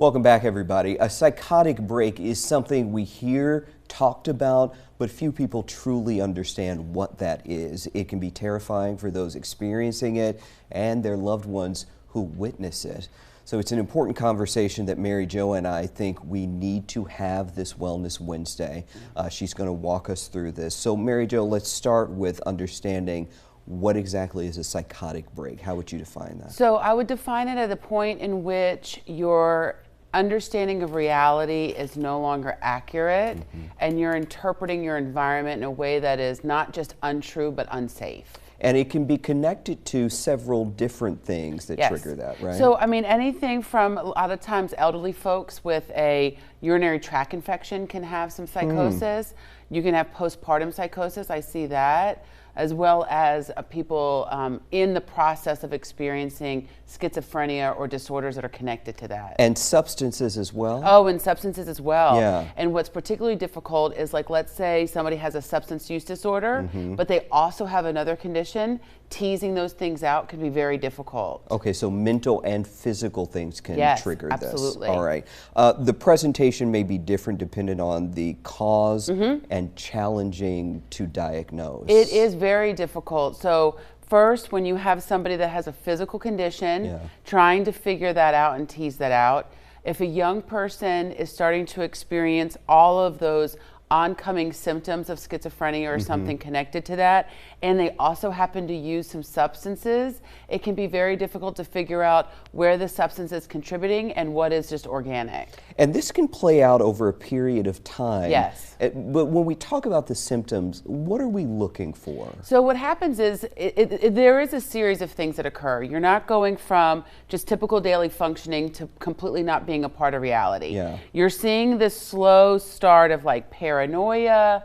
Welcome back, everybody. A psychotic break is something we hear talked about, but few people truly understand what that is. It can be terrifying for those experiencing it and their loved ones who witness it. So it's an important conversation that Mary Jo and I think we need to have this Wellness Wednesday. She's going to walk us through this. So Mary Jo, let's start with understanding what exactly is a psychotic break. How would you define that? So I would define it at a point in which your understanding of reality is no longer accurate, and you're interpreting your environment in a way that is not just untrue but unsafe. And it can be connected to several different things that trigger that, right? So, I mean, anything from a lot of times elderly folks with a urinary tract infection can have some psychosis. You can have postpartum psychosis, I see that, as well as people in the process of experiencing schizophrenia or disorders that are connected to that. And substances as well? Oh, and substances as well. Yeah. And what's particularly difficult is, like, let's say somebody has a substance use disorder, but they also have another condition. Teasing those things out can be very difficult. Okay, so mental and physical things can trigger this. Absolutely. All right. The presentation may be different depending on the cause and challenging to diagnose. It is very difficult. So first, when you have somebody that has a physical condition, trying to figure that out and tease that out. If a young person is starting to experience all of those oncoming symptoms of schizophrenia or something connected to that, and they also happen to use some substances, it can be very difficult to figure out where the substance is contributing and what is just organic. And this can play out over a period of time. Yes. But when we talk about the symptoms, what are we looking for? So what happens is there is a series of things that occur. You're not going from just typical daily functioning to completely not being a part of reality. Yeah. You're seeing this slow start of like paranoia,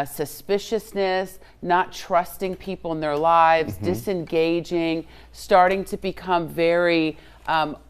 suspiciousness, not trusting people in their lives, disengaging, starting to become very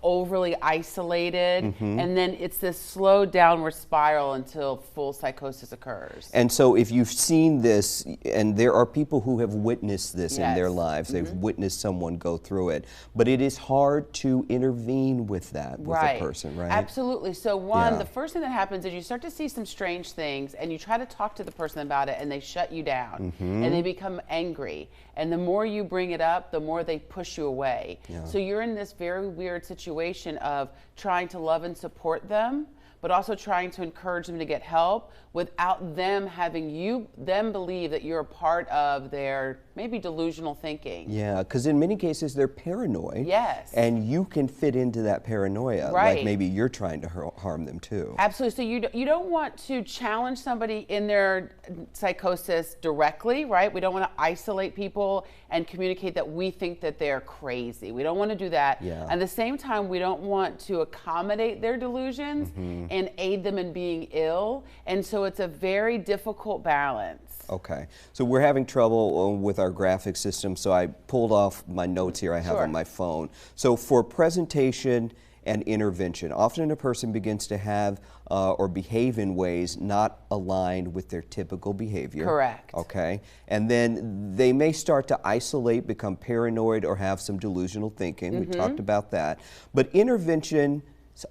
overly isolated, and then it's this slow downward spiral until full psychosis occurs. And so if you've seen this, and there are people who have witnessed this in their lives, they've witnessed someone go through it, but it is hard to intervene with that, with a person, right? Absolutely. So one, the first thing that happens is you start to see some strange things, and you try to talk to the person about it, and they shut you down, and they become angry. And the more you bring it up, the more they push you away. So you're in this very weird situation of trying to love and support them, but also trying to encourage them to get help without them having them believe that you're a part of their maybe delusional thinking. Yeah, because in many cases they're paranoid. Yes. And you can fit into that paranoia. Right. Like maybe you're trying to harm them too. Absolutely. So you don't want to challenge somebody in their psychosis directly, right? We don't want to isolate people and communicate that we think that they're crazy. We don't want to do that. Yeah. At the same time, we don't want to accommodate their delusions and aid them in being ill. And so it's a very difficult balance. Okay, so we're having trouble with our graphic system, so I pulled off my notes here I have on my phone. So for presentation and intervention, often a person begins to have or behave in ways not aligned with their typical behavior. Correct. Okay, and then they may start to isolate, become paranoid, or have some delusional thinking. We talked about that. But intervention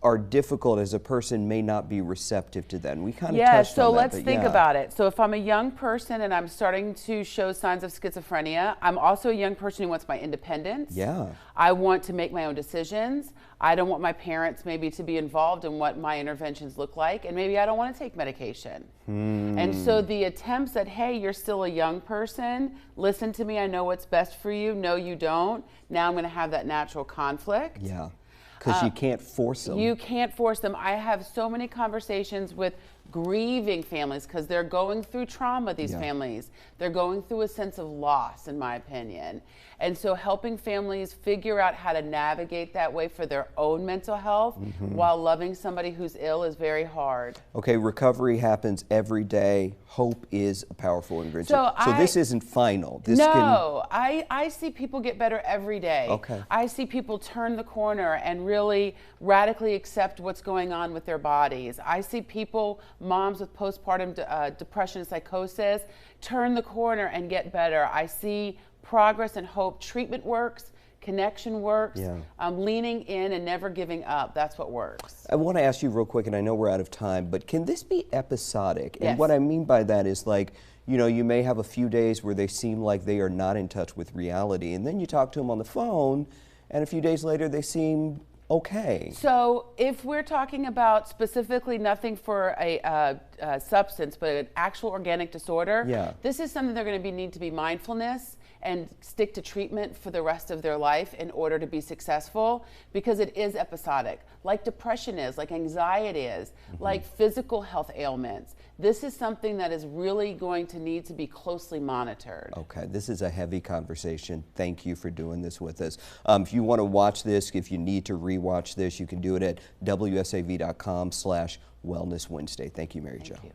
are difficult as a person may not be receptive to that. And we kind of touched on that. So let's think about it. So if I'm a young person and I'm starting to show signs of schizophrenia, I'm also a young person who wants my independence. Yeah. I want to make my own decisions. I don't want my parents maybe to be involved in what my interventions look like, and maybe I don't want to take medication. And so the attempts at, hey, you're still a young person, listen to me, I know what's best for you, no you don't, now I'm going to have that natural conflict. Yeah. Because you can't force them. You can't force them. I have so many conversations with grieving families because they're going through trauma, these families. They're going through a sense of loss, in my opinion. And so helping families figure out how to navigate that way for their own mental health while loving somebody who's ill is very hard. Okay, recovery happens every day. Hope is a powerful ingredient. So this isn't final. I see people get better every day. Okay. I see people turn the corner and really radically accept what's going on with their bodies. I see people, moms with postpartum depression and psychosis, turn the corner and get better. I see progress and hope. Treatment works, Connection works. Leaning in and never giving up, that's what works. I want to ask you real quick, and I know we're out of time, but can this be episodic? Yes. And what I mean by that is, like, you know, you may have a few days where they seem like they are not in touch with reality, and then you talk to them on the phone, and a few days later they seem okay. So if we're talking about specifically nothing for a substance, but an actual organic disorder, this is something they're going to need to be mindfulness and stick to treatment for the rest of their life in order to be successful, because it is episodic, like depression is, like anxiety is, like physical health ailments. This is something that is really going to need to be closely monitored. Okay, this is a heavy conversation. Thank you for doing this with us. If you want to watch this, if you need to rewatch this, you can do it at wsav.com/Wellness Wednesday. Thank you, Mary Jo. Thank you.